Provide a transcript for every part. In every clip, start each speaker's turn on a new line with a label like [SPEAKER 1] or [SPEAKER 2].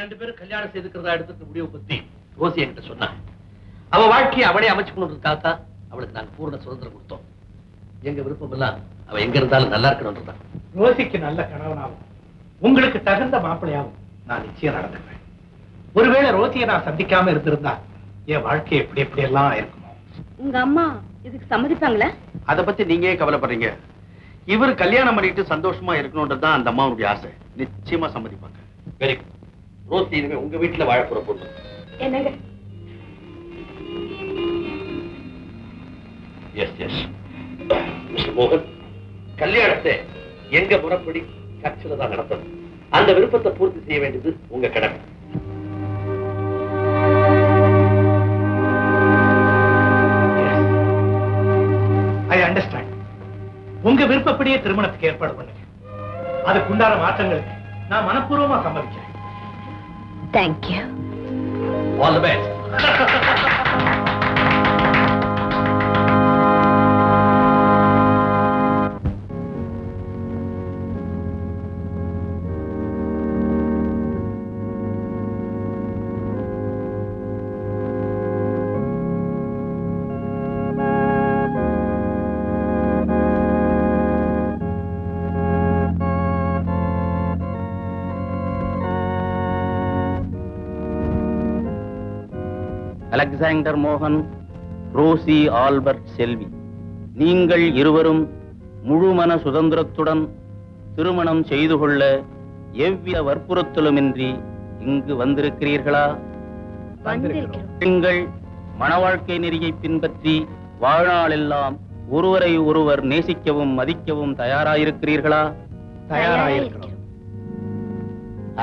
[SPEAKER 1] ரெண்டு பேரும் கல்யாணம் செய்துக்கிறதா எடுத்துக்க முடிவு பத்தி ரோசி என்கிட்ட சொன்னாங்க. அவ வாழ்க்கையை அவளே அமைச்சுக்கணுன்றதுக்காகத்தான் அவளுக்கு நாங்க பூர்ண சுதந்திரம் கொடுத்தோம். எங்க விருப்பம் எல்லாம் அவ எங்க இருந்தாலும் நல்லா இருக்கணும்ன்றதான்.
[SPEAKER 2] ரோசிக்கு நல்ல கணவனாகும், உங்களுக்கு தகுந்த மாப்பிள்ளையாகும் நான் நிச்சயம் நடந்துக்கிறேன். ஒருவேளை ரோசியை நான் சந்திக்காம இருந்திருந்தா என் வாழ்க்கை எப்படி எப்படி எல்லாம் இருக்குமோ.
[SPEAKER 3] உங்க அம்மா இதுக்கு சம்மதிப்பாங்களா?
[SPEAKER 4] அத பத்தி நீங்க ஏன் கவலைப்படுறீங்க? இவர் கல்யாணம் பண்ணிட்டு சந்தோஷமா இருக்கணும்ன்றதுதான் அந்த அம்மாவுடைய ஆசை. நிச்சயமா சம்மதிப்பாங்க.
[SPEAKER 1] Very good. ரோசி இனிமே உங்க வீட்டுல வாழப்போற பொண்ணு.
[SPEAKER 3] என்னங்க?
[SPEAKER 1] S S. மிஸ்டர் மோகன், கல்யாணத்தை எங்க முறைப்படி சர்ச்சில் தான் நடத்தணும். அந்த விருப்பத்தை பூர்த்தி செய்ய வேண்டியது உங்க கடமை.
[SPEAKER 2] I understand. உங்க விருப்பப்படியே திருமணத்துக்கு ஏற்பாடு பண்ணுங்க. அதுக்குண்டான மாற்றங்களுக்கு நான் மனப்பூர்வமா சம்மதிக்கிறேன்.
[SPEAKER 3] Thank you.
[SPEAKER 1] All the best.
[SPEAKER 5] Alexander மோகன், ரோசி ஆல்பர்ட் செல்வி, நீங்கள் இருவரும் முழுமன சுதந்திரத்துடன் திருமணம் செய்து கொள்ள எவ்வித வற்புறுத்தலுமின்றி இங்கு வந்திருக்கிறீர்களா? நீங்கள் மணவாழ்க்கை நெறியை பின்பற்றி வாழ்நாளெல்லாம் ஒருவரை ஒருவர் நேசிக்கவும் மதிக்கவும் தயாராயிருக்கிறீர்களா?
[SPEAKER 2] தயாராயிருக்கிறோம்.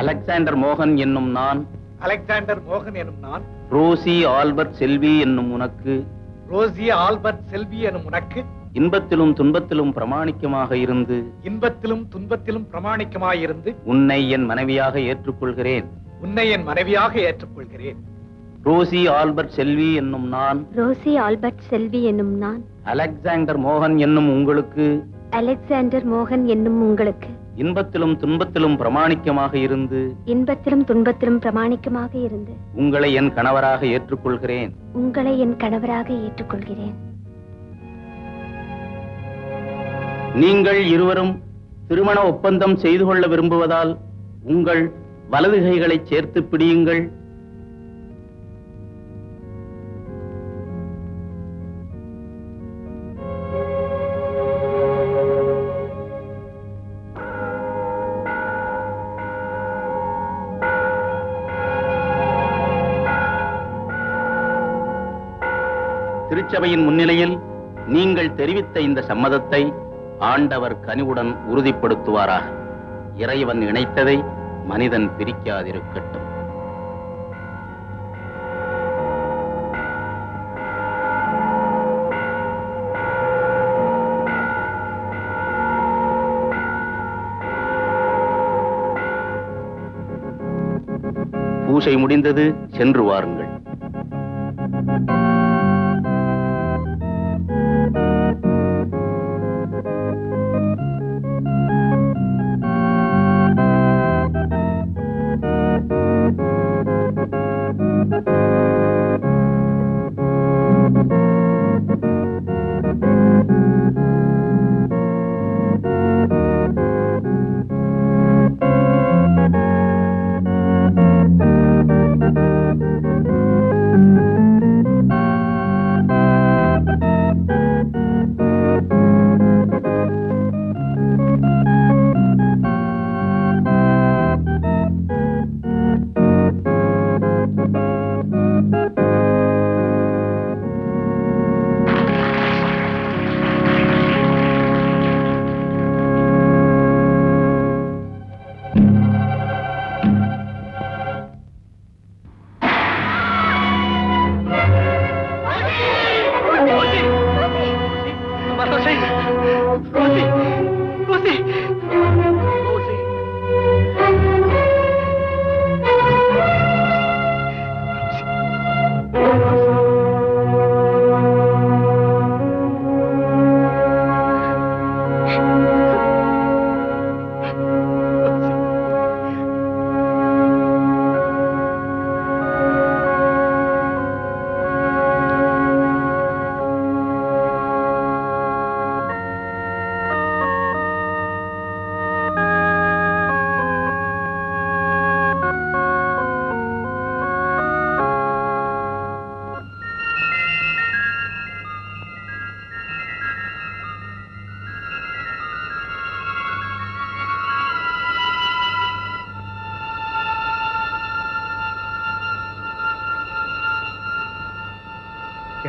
[SPEAKER 5] அலெக்சாண்டர் மோகன் என்னும் நான்,
[SPEAKER 2] அலெக்சாண்டர் மோகன் எனும் நான்,
[SPEAKER 5] ரோசி ஆல்பர்ட் செல்வி என்னும் உனக்கு,
[SPEAKER 2] ரோசி ஆல்பர்ட் செல்வி எனும் உனக்கு
[SPEAKER 5] இன்பத்திலும் துன்பத்திலும் பிரமாணிக்கமாக இருந்து,
[SPEAKER 2] இன்பத்திலும் துன்பத்திலும் பிரமாணிக்கமாயிருந்து
[SPEAKER 5] உன்னை என் மனைவியாக ஏற்றுக்கொள்கிறேன்.
[SPEAKER 2] உன்னை என் மனைவியாக ஏற்றுக்கொள்கிறேன்.
[SPEAKER 5] ரோசி ஆல்பர்ட் செல்வி என்னும் நான்,
[SPEAKER 3] ரோசி ஆல்பர்ட் செல்வி என்னும் நான்,
[SPEAKER 5] அலெக்சாண்டர் மோகன் என்னும் உங்களுக்கு,
[SPEAKER 3] அலெக்சாண்டர் மோகன் என்னும் உங்களுக்கு
[SPEAKER 5] இன்பத்திலும் துன்பத்திலும் பிரமாணிக்கமாக இருந்து,
[SPEAKER 3] இன்பத்திலும் துன்பத்திலும் பிரமாணிக்கமாக இருந்து
[SPEAKER 5] உங்களை என் கணவராக ஏற்றுக்கொள்கிறேன்.
[SPEAKER 3] உங்களை என் கணவராக ஏற்றுக்கொள்கிறேன்.
[SPEAKER 5] நீங்கள் இருவரும் திருமண ஒப்பந்தம் செய்து கொள்ள விரும்புவதால் உங்கள் வலது கைகளை சேர்த்து பிடியுங்கள். திருச்சபையின் முன்னிலையில் நீங்கள் தெரிவித்த இந்த சம்மதத்தை ஆண்டவர் கனிவுடன் உறுதிப்படுத்துவாராக. இறைவன் இணைத்ததை மனிதன் பிரிக்காதிருக்கட்டும். பூசை முடிந்தது, சென்று வாருங்கள்.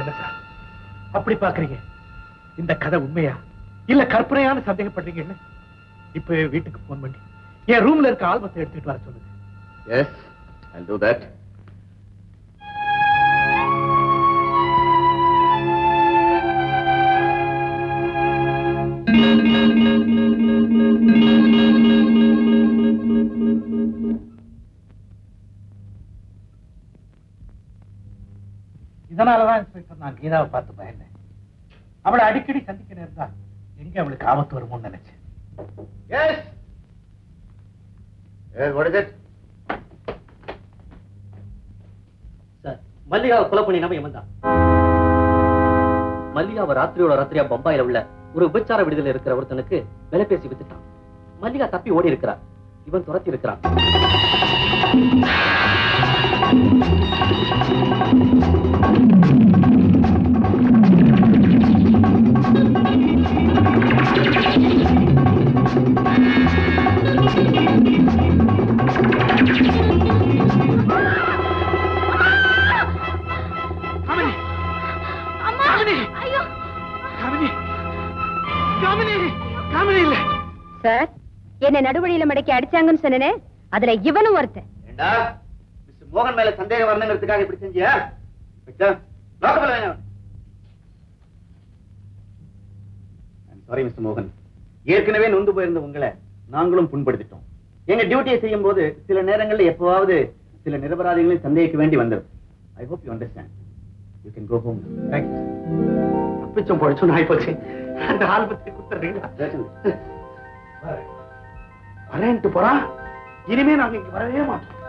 [SPEAKER 2] என்ன சார் அப்படி பாக்குறீங்க? இந்த கதை உண்மையா இல்ல கற்பனையான சந்தேகப்படுறீங்கன்னு இப்ப வீட்டுக்கு போன் பண்ணி என் ரூம்ல இருக்க ஆல்பத்தை எடுத்துட்டு வர சொல்லுங்க.
[SPEAKER 5] Yes, I'll do that.
[SPEAKER 2] இதனாலதான் இன்ஸ்பெக்டர் நான் கீதாவை பார்த்து பயந்தேன். அவளை அடிக்கடி சந்திக்க நேர்ந்தா எங்க அவளுக்கு ஆபத்து வருமோன்னு நினைச்சேன்.
[SPEAKER 5] Yes. Yes, what is it?
[SPEAKER 1] Sir, மல்லிகாவை கொலை பண்ணினவன் இவன் தான். மல்லிகாவை ராத்திரியோட ராத்திரியா பம்பாயில உள்ள ஒரு விபச்சார விடுதலை இருக்கிற ஒருத்தனுக்கு விலை பேசி வித்துட்டான். மல்லிகா தப்பி ஓடி இருக்கிறா. இவன் துரத்தி இருக்கிறான்.
[SPEAKER 3] சார், என்ன நடுவழியில மடக்கி அடிச்சாங்கன்னு சொன்னேனே, அதுல இவனும் ஒருத்தன்.
[SPEAKER 4] ஏண்டா மிஸ்டர் மோகன் மேல சந்தேகம் வரணுங்கிறதுக்காக இப்படி செஞ்சியா? சாரி மிஸ்டர் மோகன், ஏற்கனவே நொந்து போயிருந்த உங்களை நாங்களும் புண்படுத்திட்டோம். எங்க டியூட்டியை செய்யும் போது சில நேரங்கள்ல எப்பவாவது சில நிரபராதிகளையும் சந்தேகிக்க வேண்டி வந்தது. I hope you understand. You can go home.
[SPEAKER 2] Thank you. தப்பிச்சோம் பழிச்சோம் ஆகி போச்சு. அந்த ஆல்பத்தை கொடுத்துறீங்களா? வரேன்ட்டு போறான். இனிமே நாங்க இங்க வரவே மாட்டோம்.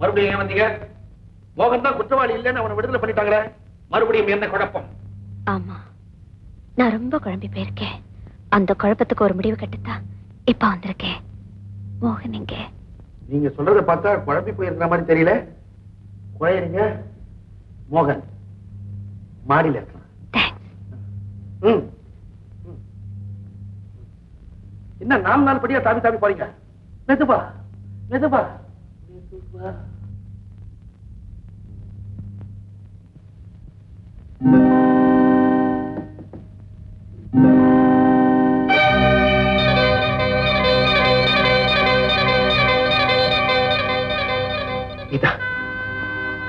[SPEAKER 1] மறுபடியும் ஏன் வந்தீங்க? மோகன் தான் குற்றவாளி இல்லைன்னு அவனை விடுதலை பண்ணிட்டாங்களே, மறுபடியும் என்ன குழப்பம்?
[SPEAKER 3] ஆமா, நான் ரொம்ப குழம்பி போயிருக்கேன். அந்த குழப்பத்துக்கு ஒரு முடிவு கட்டுத்தான் இப்ப வந்திருக்கேன். மோகன் எங்க?
[SPEAKER 4] நீங்க சொல்றதை பார்த்தா குழப்பி போயிருக்கிற மாதிரி தெரியல. குழையறீங்க. மோகன் மாடியில இருக்கலாம்.
[SPEAKER 3] தேங்க்ஸ்.
[SPEAKER 1] என்ன 4 நாள் படியா தாவி தாவி போறீங்க? மெதுவா மெதுவா மெதுவா.
[SPEAKER 2] கீதா,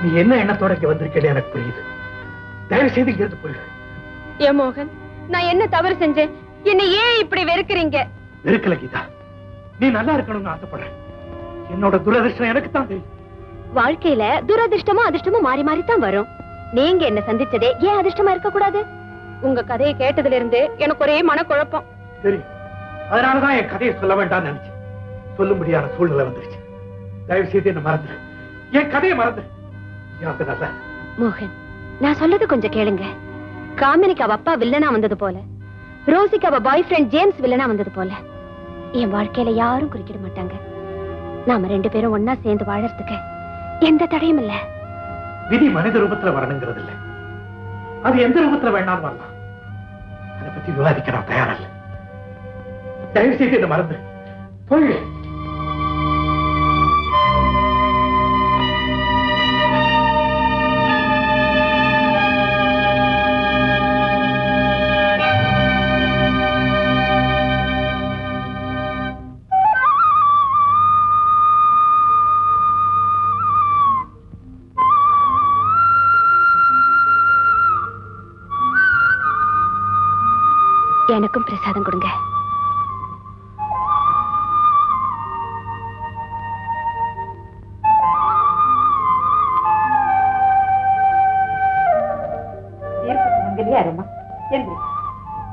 [SPEAKER 2] நீ என்ன எண்ணத்தோட இங்க வந்திருக்கேன்னு எனக்கு புரியுது. தயவு செய்து இங்க இருந்து போயிடு.
[SPEAKER 3] ஏன் மோகன், நான் என்ன தவறு செஞ்சேன்? என்ன ஏன் இப்படி வெறுக்கிறீங்க?
[SPEAKER 2] வெறுக்கல கீதா, நீ நல்லா இருக்கணும்னு ஆசைப்படுறேன். என்னோட துரதிர்ஷ்டம் எனக்கு தான் தெரியும்.
[SPEAKER 3] வாழ்க்கையில துரதிர்ஷ்டமும் அதிர்ஷ்டமும் மாறி மாறி தான் வரும். நீங்க என்ன சந்திச்சதே ஏன் அதிர்ஷ்டமா இருக்க கூடாது? உங்க கதையை கேட்டதுல இருந்து எனக்கு ஒரே மனக்குழப்பம்.
[SPEAKER 2] தெரியும், அதனாலதான் என் கதையை சொல்ல வேண்டாம்னு நினைச்சேன். சொல்லும்படியான சூழ்நிலை வந்துருச்சு. தயவு செய்து என்ன மறந்து, என் கதையை மறந்து.
[SPEAKER 3] மோகன், நான் சொல்லது கொஞ்சம் கேளுங்க. காமினிக்கு அவ அப்பா வில்லனா வந்தது போல, ரோசிக்கு அவ பாய் ஃப்ரெண்ட் ஜேம்ஸ் வில்லனா வந்தது போல என் வாழ்க்கையில யாரும் குறுக்கிட மாட்டாங்க. நாம 2 பேரும் ஒன்னா சேர்ந்து வாழறதுக்கு எந்த தடையும் இல்ல.
[SPEAKER 2] விதி மனித ரூபத்துல வரணுங்கிறது இல்ல, அது எந்த ரூபத்துல வேணாலும் வரலாம். அதை பத்தி விவாதிக்க நான் தயாரில்லை. தயவு செய்து என்ன மறந்து போய்.
[SPEAKER 3] எனக்கும் பிரசாதம் கொடுங்க.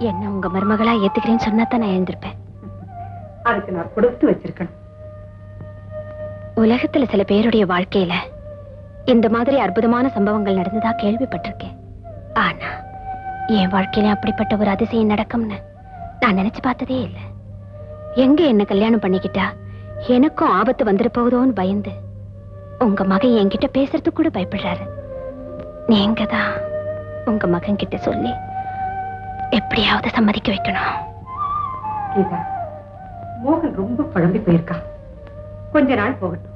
[SPEAKER 3] என்ன உங்க மருமகளா ஏத்துக்கிறேன்னு சொன்னாதான் நான் எழுந்திருப்பேன்.
[SPEAKER 6] அதுக்கு நான் கொடுத்து வச்சிருக்கேன்.
[SPEAKER 3] உலகத்துல சில பேருடைய வாழ்க்கையில இந்த மாதிரி அற்புதமான சம்பவங்கள் நடந்ததா கேள்விப்பட்டிருக்கேன். ஆனா என் வாழ்க்கையில அப்படிப்பட்ட ஒரு அதிசயம் நடக்கும்னு நான் நினைச்சு பார்த்ததே இல்லை. எங்க என்ன கல்யாணம் பண்ணிக்கிட்டா எனக்கும் ஆபத்து வந்துட போகுதோன்னு பயந்து உங்க மகன் என்கிட்ட பேசுறதுக்கு கூட பயப்படுறாரு. நீங்க தான் உங்க மகன் கிட்ட சொல்லி எப்படியாவது சம்மதிக்க வைக்கணும்.
[SPEAKER 6] கீதா, மோகன் ரொம்ப குழம்பி போயிருக்கா. கொஞ்ச நாள் போகட்டும்.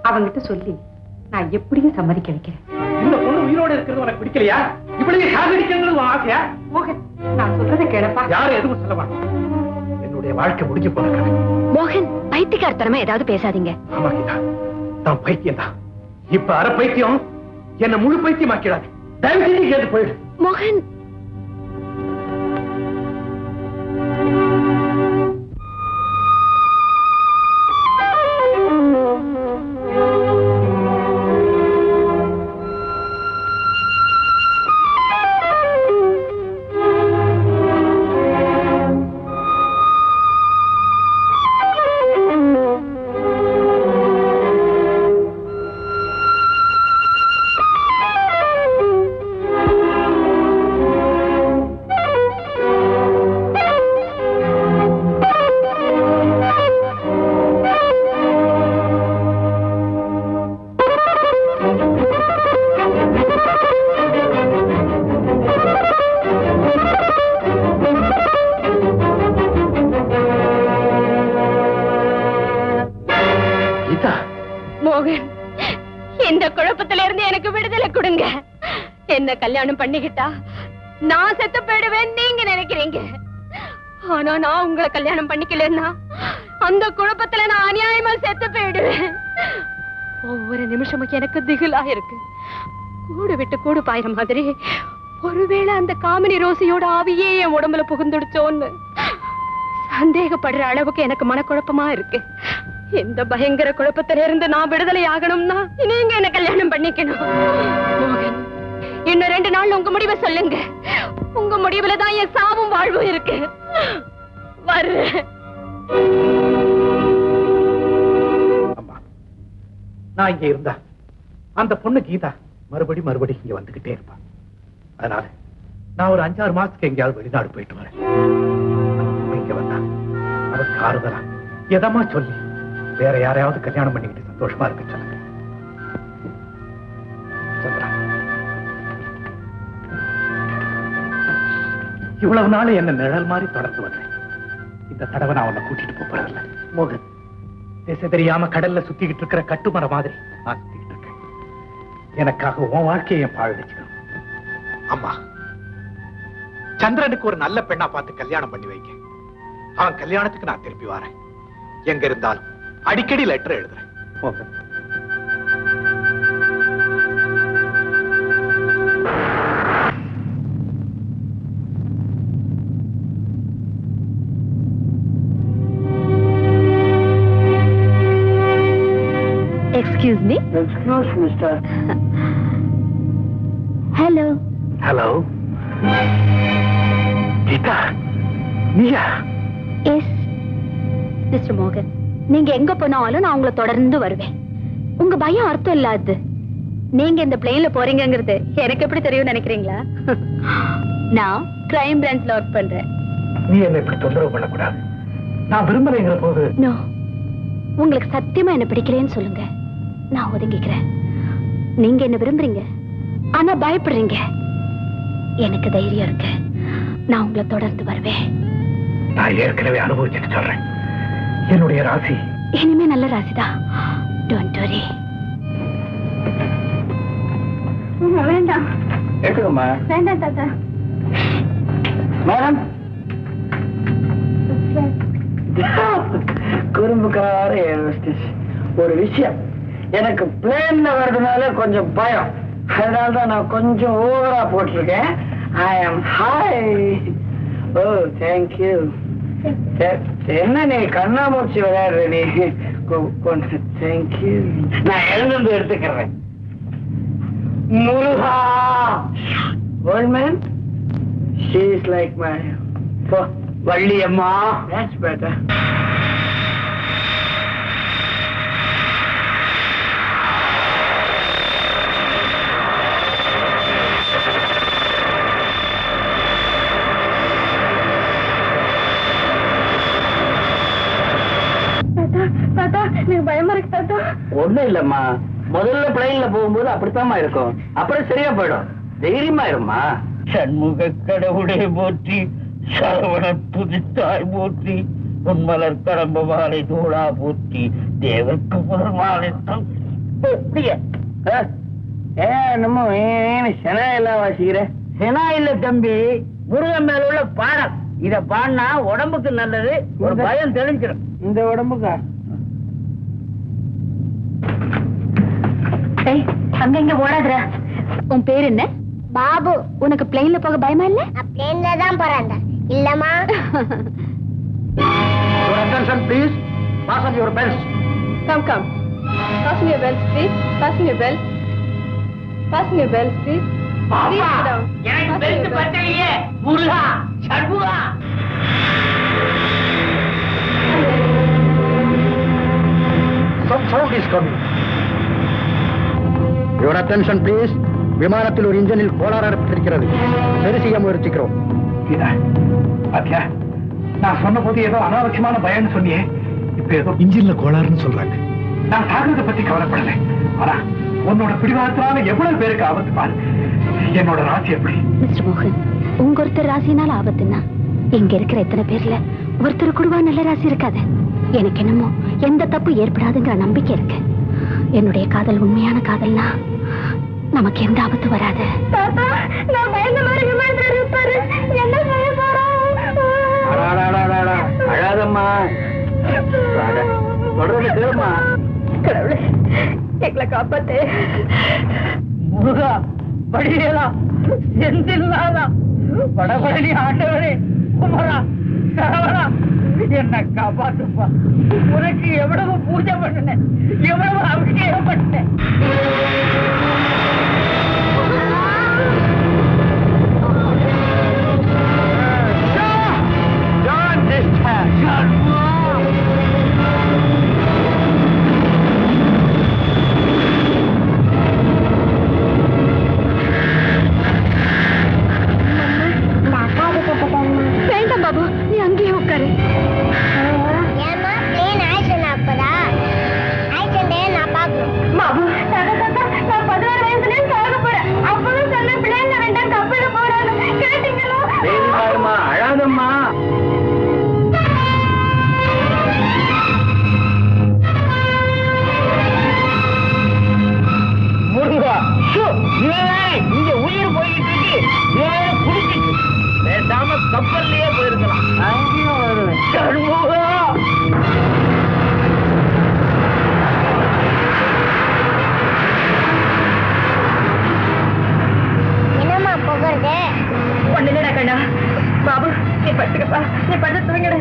[SPEAKER 6] அவங்கிட்ட சொல்லி நான் எப்படியும் சம்மதிக்க வைக்கிறேன்.
[SPEAKER 2] இந்த பொண்ணு உயிரோடு இருக்கிறது உனக்கு பிடிக்கலையா? இப்படி சாகடிக்கிறது ஆசையா?
[SPEAKER 6] மோகன், நான் சொல்றதை கேளப்பா.
[SPEAKER 2] யாரும் எதுவும் சொல்ல மாட்டோம். என்னுடைய வாழ்க்கை முடிஞ்சு போன கதை.
[SPEAKER 3] மோகன், பைத்தியக்காரத்தனமா ஏதாவது பேசாதீங்க.
[SPEAKER 2] ஆமா கீதா, நான் பைத்தியம் தான். இப்ப அரை பைத்தியம் என்ன முழு பைத்தியம் ஆக்கிடாது. தயவு செஞ்சு கேட்டு போயிடு.
[SPEAKER 3] மோகன், இந்த குழப்பத்தில இருந்து எனக்கு விடுதலை கொடுங்க. என்ன கல்யாணம் பண்ணிக்கிட்டா நான் செத்து போயிடுவேன் நீங்க நினைக்கிறீங்க. ஆனா நான் உங்களை கல்யாணம் பண்ணிக்கலன்னா அந்த குழப்பத்துல நான் அநியாயமா செத்து போயிடுவேன். ஒவ்வொரு நிமிஷமும் எனக்கு திகிலா இருக்கு. கூடு விட்டு கூடு பாயிற மாதிரி ஒருவேளை அந்த காமினி ரோசியோட ஆவியே என் உடம்புல புகுந்துடுச்சோன்னு சந்தேகப்படுற அளவுக்கு எனக்கு மனக்குழப்பமா இருக்கு. இந்த பயங்கர குழப்பத்தில இருந்து நான் விடுதலை ஆகணும்னா நீங்க என்ன கல்யாணம் பண்ணிக்கணும். மோகன், இன்னும் 2 நாள் உங்க முடிவை சொல்லுங்க. உங்க முடிவுல தான் என் சாவும் வாழ்வும் இருக்கு. வர்றேன்.
[SPEAKER 2] அம்மா, நான் இங்க இருந்தா அந்த பொண்ணு கீதா மறுபடி இங்க வந்துகிட்டே இருப்பா. அதனால நான் ஒரு 5-6 மாசத்துக்கு எங்கேயாவது வெளிநாடு போயிட்டு வரேன். இங்க வந்தா அவருக்கு ஆறுதலா எதமா சொல்லி வேற யாரையாவது கல்யாணம் பண்ணிக்கிட்டு சந்தோஷமா இருக்கு சொல்லுங்க. சந்திரா, இவ்வளவு நாள் என்ன நிழல் மாதிரி தொடர்ந்து வந்தேன். இந்த தடவை நான் உன்னை கூட்டிட்டு போறதில்லை. மோகன், திசை தெரியாம கடல்ல சுத்திக்கிட்டு இருக்கிற கட்டுமர மாதிரி நான் சுத்திக்கிட்டு இருக்கேன். எனக்காக உன் வாழ்க்கையை என் பாழ் வச்சுக்கணும். அம்மா, சந்திரனுக்கு ஒரு நல்ல பெண்ணா பார்த்து கல்யாணம் பண்ணி வைக்க. அவன் கல்யாணத்துக்கு நான் திருப்பி வரேன். எங்க இருந்தாலும் அடிக்கடி லெட்டர் எழுதுறேன்.
[SPEAKER 3] Excuse me?
[SPEAKER 7] Excuse mister.
[SPEAKER 3] Hello.
[SPEAKER 2] Hello. Geetha, நீயா?
[SPEAKER 3] எஸ் மிஸ்டர் மோகன், நீங்க எங்க போனாலும் நான் உங்களை தொடர்ந்து வருவேன். உங்க பயம் அர்த்தம் இல்லாது. நீங்க இந்த பிளேன்ல போறீங்கிறது எனக்கு எப்படி தெரியும் நினைக்கிறீங்களா? நான் கிரைம் பிரான்ச்ல ஒர்க் பண்றேன்.
[SPEAKER 2] நீ என்ன இப்படி தொந்தரவு பண்ணக்கூடாது. நான் விரும்பலைங்கிற போது
[SPEAKER 3] நோ, உங்களுக்கு சத்தியமா என்ன பிடிக்கலன்னு சொல்லுங்க, நான் ஒதுங்கிக்கிறேன். நீங்க என்ன விரும்புறீங்க, ஆனா பயப்படுறீங்க. எனக்கு தைரியம் இருக்கு. நான் உங்களை தொடர்ந்து வருவேன்.
[SPEAKER 2] நான் ஏற்கனவே அனுபவிச்சுட்டு சொல்றேன். என்னுடைய ராசி
[SPEAKER 3] இனிமே நல்ல ராசிதான். Don't worry. வேண்டாம்.
[SPEAKER 7] எடுத்துக்கோமா.
[SPEAKER 3] வேண்டாம் தாத்தா.
[SPEAKER 7] மேடம், குறும்புக்கார ஒரு விஷயம். எனக்கு பிளேன்ல வர்றதுனால கொஞ்சம் பயம். அதனால்தான் நான் கொஞ்சம் ஓவரா போட்டிருக்கேன். ஐ ஆம் ஹாய். ஓ, தேங்க்யூ. என்ன நீ கண்ணாமூச்சி விளையாடுற நீ? தேங்க்யூ. நான் எழுந்து எடுத்துக்கிறேன். Muruga, old man, she is like my Valliamma. That's better. ஒண்ணும் இல்லம்மா, முதல்ல பிளைன்ல போகும்போது அப்படித்தாம்மா இருக்கும். அப்புறம் சரியா போயிடும். தைரியமா இருமா. சண்முக கடவுளே போற்றி, சரவண துதித்தாய் போற்றி, பொன்மலர் கடம்ப மாலை தூளா பூத்தி தேவருக்கு முதல் மாலை நம்ம செனா எல்லாம் வாசிக்கிற செனா இல்ல தம்பி, முருகன் மேல உள்ள பாடல். இத பாடினா உடம்புக்கு நல்லது, ஒரு பயம் தெளிஞ்சிடும். இந்த உடம்புக்கா
[SPEAKER 3] அங்க இங்க ஓடாதுற. உன் பேர் என்ன? பாபு. உனக்கு பிளேன்ல போக பயமா இல்ல?
[SPEAKER 8] நான் பிளேன்ல தான் போறேன். இல்லம்மா.
[SPEAKER 2] Your attention please. Fasten your belts.
[SPEAKER 3] Come. Fasten your belts, please. Fasten your belts. Fasten your belts, please. Please sit down.
[SPEAKER 7] எனக்கு பெருசு பத்தலையே. முருகா, சண்முகா.
[SPEAKER 2] Some sound is coming. Your attention please. விமானத்தில் ஒரு இன்ஜினில் கோளாறு ஏற்பட்டிருக்கிறது. சரி செய்ய முயற்சிக்கிறோம். பாத்தியா, நான் சொன்ன போது ஏதோ அனாவசியமான பயம்னு சொன்னியே, இப்ப ஏதோ இன்ஜின்ல கோளாறுன்னு சொல்றாங்க. நான் சாகிறத பத்தி கவலைப்படல, ஆனா உன்னோட பிடிவாதத்தினால எவ்வளவு பேருக்கு ஆபத்து பாரு. என்னோட ராசி எப்படி?
[SPEAKER 3] மிஸ்டர் மோகன், உங்க ஒருத்தர் ராசினால ஆபத்துன்னா இங்க இருக்கிற எத்தனை பேர்ல ஒருத்தர் கூடவா நல்ல ராசி இருக்காது? எனக்கு என்னமோ எந்த தப்பு ஏற்படாதுங்கிற நம்பிக்கை இருக்கு. என்னுடைய காதல் உண்மையான காதல்னா நமக்கு எந்த ஆபத்து வராது.
[SPEAKER 7] அழாதம்மா, சொல்றது கேளுமா.
[SPEAKER 3] கடவுளே, எங்களை காப்பாத்தே.
[SPEAKER 7] முருகா, படியலா, செந்தில்லாதா, படபடனி ஆண்டவரே, குமரா, சரவணா, என்ன காப்பாத்துப்பா. உனக்கு எவ்வளவு பூஜை பண்ணினேன், எவ்வளவு அபிஷேகம் பண்ணினேன்.
[SPEAKER 3] வேண்டாம் பாபு, நீ அங்கேயே உட்காரு.
[SPEAKER 8] ஏமா பிளேன் ஆயிடுச்சு? அப்பதா ஆயிடுச்சே, நான் பாக்கணும்.
[SPEAKER 3] பாபு, நான் 16 வயசுல சாக போறேன். அப்பதான் சொன்ன பிள்ளைங்க வேண்டாம், கப்பல போறாங்க. கேட்டீங்களோ?
[SPEAKER 7] தைரியமாருமா, அழாதம்மா. முருகா, இங்க உயிர் போயிட்டு இருக்கு, குடிச்சிட்டு பேசாம கப்பல்லையே போயிருக்கலாம். அங்கேயும் வருவேன். சண்முகா,
[SPEAKER 8] என்னம்மா போகிறது?
[SPEAKER 3] ஒண்ணு இல்லடா கண்ணா. பாபு, நீ படுத்துக்கப்பா, நீ படுத்து தூங்கிடு.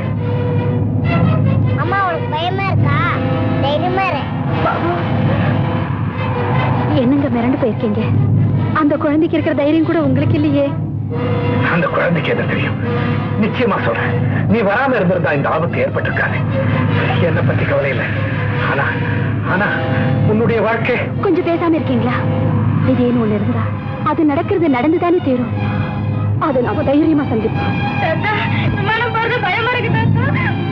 [SPEAKER 8] அம்மா உனக்கு பயமா இருக்கா? தைரியமா இரு.
[SPEAKER 3] பாபு, என்னங்க மிரண்டு போயிருக்கீங்க? அந்த குழந்தைக்கு இருக்கிற தைரியம் கூட உங்களுக்கு இல்லையே.
[SPEAKER 2] அந்த குழந்தைக்கு என்ன தெரியும்? நிச்சயமா சொல்றேன், நீ வராம இருந்திருந்தா இந்த ஆபத்து ஏற்பட்டிருக்காது. என்ன பத்தி கவலை இல்லை. ஆனா உன்னுடைய வாழ்க்கை.
[SPEAKER 3] கொஞ்சம் பேசாம இருக்கீங்களா? இதேன்னு ஒண்ணு இருந்தா அது நடக்கிறது நடந்துதானே தீரும். அது நாம தைரியமா சந்திப்போம். பயமா இருக்கு.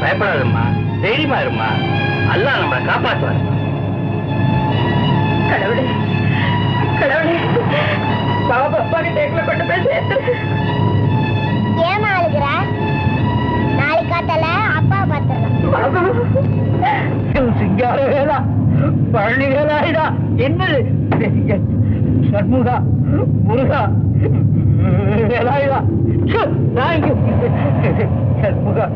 [SPEAKER 7] பயப்படாதம்மா, தைரியமா இருமா. அல்லாஹ் நம்மளை காப்பாற்றுவார்.
[SPEAKER 3] கடவுளே, கடவுளே, பாபா அப்பாக்கு டேக்ல கொண்டு போய் சேர்த்து.
[SPEAKER 8] ஏமா அழுகுற? நாளைக்கு காத்தால அப்பா பார்த்துடலாம்.
[SPEAKER 7] சிங்கார வேலா, பழனி வேலாயிடா, என்னது சண்முகா, முருகா, வேலாயிடா, சண்முகா.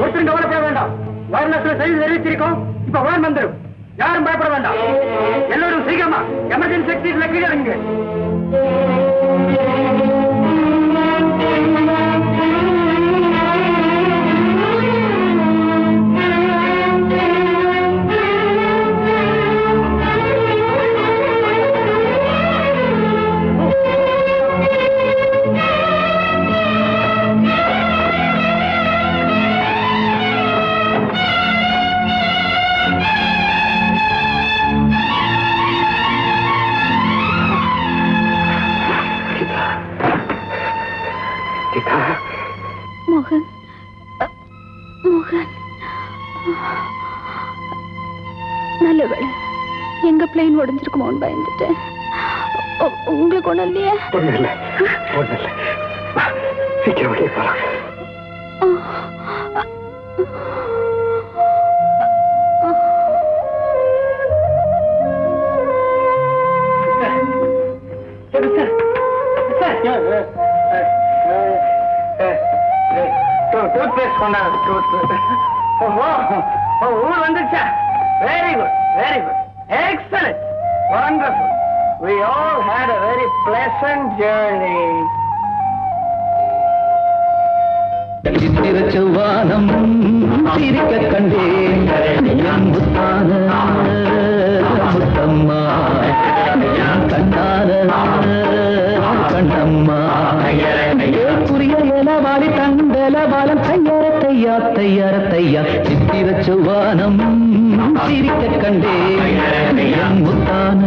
[SPEAKER 7] ஒருத்தரும் கவலைப்பட வேண்டாம். வயர்லெஸ்ல செய்தி தெரிவிச்சிருக்கோம். இப்ப வேன் வந்துடும். யாரும் பயப்பட வேண்டாம். எல்லாரும் சீக்கிரமா எமர்ஜென்சி எக்ஸிட்ல கீழே இறங்குங்க.
[SPEAKER 3] மோகன், மோகன், நல்ல வேளை எங்க பிளேன் உடைஞ்சிருக்குமோன்னு பயந்துட்டேன். உங்களுக்கு ஒண்ணும் இல்லையா?
[SPEAKER 2] ஒண்ணு இல்லை, ஒண்ணு இல்லை. சீக்கிரம் வெளியே போலாம்.
[SPEAKER 7] டூத்பேஸ்ட் கொண்டாடு. ஊர் வந்துச்சா? Very good, very good, excellent, wonderful. We all had a very pleasant journey.
[SPEAKER 9] செவ்வானம் சிரிக்க கண்டேன் முத்தம்மா கண்ணான கண்ணம்மா புரிய எலவாடி தண்டல பாலம் தையார தையா தையார தையா சித்திர செவ்வானம் சிரிக்க கண்டேன் முத்தான